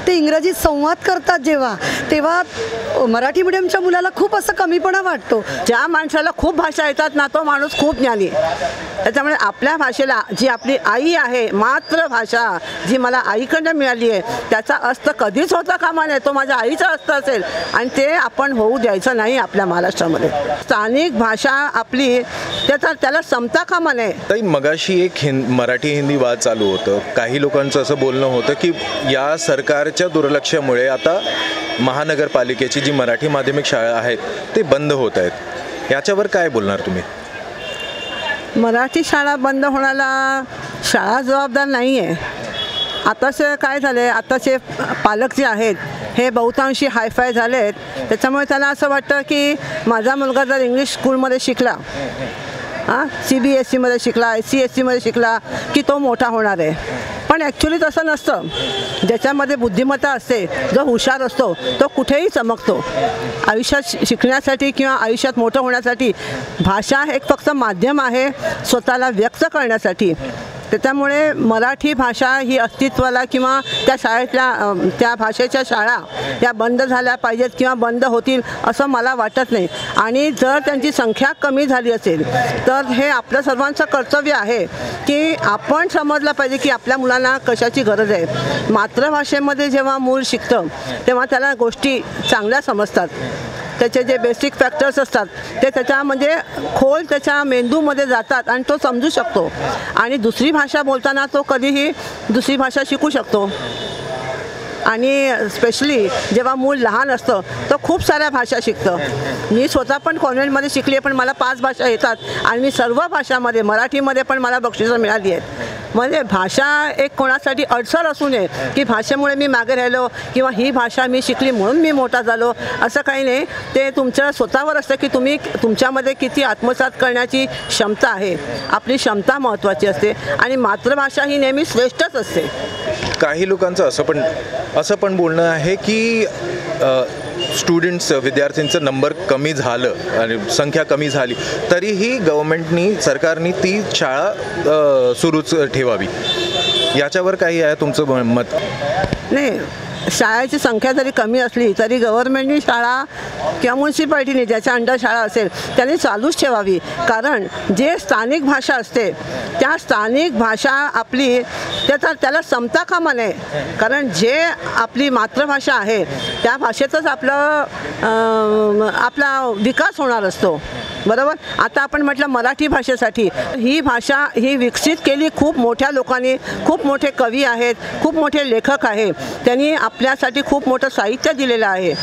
ते इंग्रजीत संवाद करतात जेव्हा, तेव्हा मराठी मीडियमच्या मुलाला खूप असं कमीपणा वाटतो। ज्या माणसाला खूप भाषा येतात ना तो माणूस खूप ज्ञानी। त्याच्यामुळे आपल्या भाषेला जी आपली आई आहे, मातृभाषा जी मला आईकडनं मिळाली आहे, त्याचा अस्त कधीच होता कामा नये। तो माझ्या आईचा अस्त असेल आणि ते आपण होऊ द्यायचं नाही आपल्या महाराष्ट्रामध्ये। स्थानिक भाषा आपली त्याला समता कामा नये। ताई, मगाशी एक मराठी हिंदी वाद चालू होतं। काही लोकांचं असं बोलणं होतं की या सरकारच्या दुर्लक्षामुळे आता महानगरपालिकेची जी मराठी माध्यमिक शाळा आहेत ते बंद होत आहेत। याच्यावर काय बोलणार तुम्ही? मराठी शाळा बंद होण्याला शाळा जबाबदार नाही आहे। आताचे काय झाले, आताचे पालक जे आहेत हे बहुतांशी हायफाय झाले आहेत। त्याच्यामुळे त्याला असं वाटतं की माझा मुलगा जर इंग्लिश स्कूलमध्ये शिकला, CBSE मध्ये शिकला, SCSE मध्ये शिकला की तो मोठा होणार आहे। पण ॲक्च्युली तसं नसतं। ज्याच्यामध्ये बुद्धिमत्ता असते, जो हुशार असतो तो कुठेही चमकतो। आयुष्यात शिकण्यासाठी किंवा आयुष्यात मोठं होण्यासाठी भाषा एक फक्त माध्यम आहे स्वतःला व्यक्त करण्यासाठी। त्याच्यामुळे मराठी भाषा ही अस्तित्वाला किंवा त्या शाळेतल्या त्या भाषेच्या शाळा या बंद झाल्या पाहिजेत किंवा बंद होतील असं मला वाटत नाही। आणि जर त्यांची संख्या कमी झाली असेल तर हे आपलं सर्वांचं कर्तव्य आहे की आपण समजलं पाहिजे की आपल्या मुलांना कशाची गरज आहे। मातृभाषेमध्ये जेव्हा मूल शिकतं तेव्हा त्याला गोष्टी चांगल्या समजतात। त्याचे जे बेसिक फॅक्टर्स असतात ते त्याच्यामध्ये खोल त्याच्या मेंदूमध्ये जातात आणि तो समजू शकतो। आणि दुसरी भाषा बोलताना तो कधीही दुसरी भाषा शिकू शकतो। आणि स्पेशली जेव्हा मूल लहान असतं तर खूप साऱ्या भाषा शिकतं। मी स्वतः पण कॉन्व्हेंटमध्ये शिकली आहे, पण मला 5 भाषा येतात आणि मी सर्व भाषामध्ये, मराठीमध्ये पण मला बक्षिसं मिळाली आहेत। म्हणजे भाषा एक कोणासाठी अडसर असू नये की भाषेमुळे मी मागे राहिलो किंवा ही भाषा मी शिकली म्हणून मी मोठा झालो, असं काही नाही। ते तुमच्या स्वतःवर असतं की तुम्ही तुमच्यामध्ये किती आत्मसात करण्याची क्षमता आहे। आपली क्षमता महत्त्वाची असते आणि मातृभाषा ही नेहमी श्रेष्ठच असते। काही लोकांचं असं पण बोलणं आहे की स्टुडंट्स, विद्यार्थ्यांचं नंबर कमी झालं आणि संख्या कमी झाली तरीही सरकारने ती शाळा सुरूच ठेवावी। याच्यावर काही आहे तुमचं मत? नाही, शाळेची संख्या जरी कमी असली तरी गव्हर्नमेंटनी शाळा किंवा म्युन्सिपाल्टीने ज्याच्या अंडर शाळा असेल त्यांनी चालूच ठेवावी। कारण जे स्थानिक भाषा असते त्या स्थानिक भाषा आपली त्याला समता कामा नये। कारण जे आपली मातृभाषा आहे त्या भाषेतच आपला विकास होणार असतो, बरोबर। आता आपण म्हटलं मराठी भाषेसाठी ही भाषा ही विकसित केली खूप मोठ्या लोकांनी। खूप मोठे कवी आहेत, खूप मोठे लेखक आहेत, त्यांनी आपल्यासाठी खूप मोठं साहित्य दिलेलं आहे।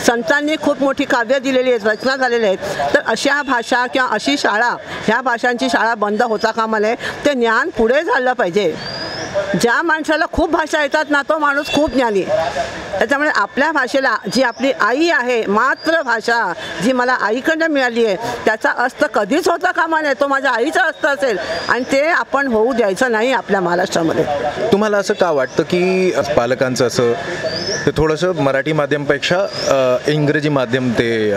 संतांनी खूप मोठी काव्य दिलेली आहेत, रचना झालेल्या आहेत। तर अशा भाषा किंवा अशी शाळा, ह्या भाषांची शाळा बंद होता कामा नये। ते ज्ञान पुढे झालं पाहिजे। ज्या माणसाला खूप भाषा येतात ना तो माणूस खूप ज्ञानी। त्याच्यामुळे आपल्या भाषेला जी आपली आई आहे, मातृभाषा जी मला आईकडनं मिळाली आहे, त्याचा अस्त कधीच होता कामा नये। तो माझ्या आईचा अस्त असेल आणि ते आपण होऊ द्यायचं नाही आपल्या महाराष्ट्रामध्ये। तुम्हाला असं का वाटतं की पालकांचं असं ते थोडंसं मराठी माध्यमपेक्षा इंग्रजी माध्यम ते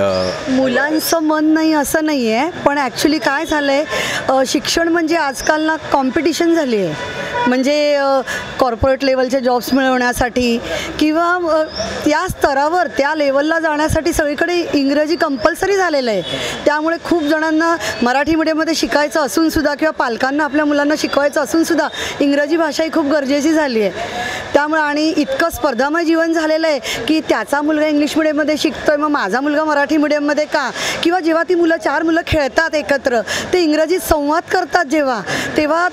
मुलांचं मन नाही असं नाही आहे, पण ॲक्च्युली काय झालं आहे, शिक्षण म्हणजे आजकाल ना कॉम्पिटिशन झाली आहे। म्हणजे कॉर्पोरेट लेवलचे जॉब्स मिळवण्यासाठी किंवा त्या स्तरावर त्या लेवलला जाण्यासाठी सगळीकडे इंग्रजी कंपल्सरी झालेलं आहे। त्यामुळे खूप जणांना मराठी मीडियममध्ये शिकायचं असूनसुद्धा किंवा पालकांना आपल्या मुलांना शिकवायचं असूनसुद्धा इंग्रजी भाषा ही खूप गरजेची झाली आहे। त्यामुळे आणि इतकं स्पर्धामय जीवन झालेलं आहे की त्याचा मुलगा इंग्लिश मीडियममध्ये शिकतोय, मग माझा मुलगा मराठी मीडियममध्ये का? किंवा जेव्हा ती 4 मुलं खेळतात एकत्र, ते इंग्रजीत संवाद करतात जेव्हा, तेव्हा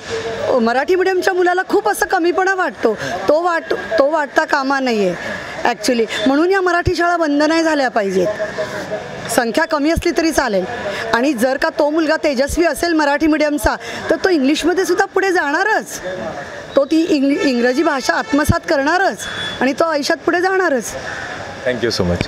मराठी मीडियमच्या मुलाला खूप असं कमीपणा वाटतो। तो वाटता कामा नाही आहे ॲक्च्युली। म्हणून या मराठी शाळा बंद नाही झाल्या पाहिजेत। संख्या कमी असली तरी चालेल। आणि जर का तो मुलगा तेजस्वी असेल मराठी मीडियमचा तर तो इंग्लिशमध्ये सुद्धा पुढे जाणारच। तो ती इंग्रजी भाषा आत्मसात करणारच आणि तो आयुष्यात पुढे जाणारच। Thank you so much.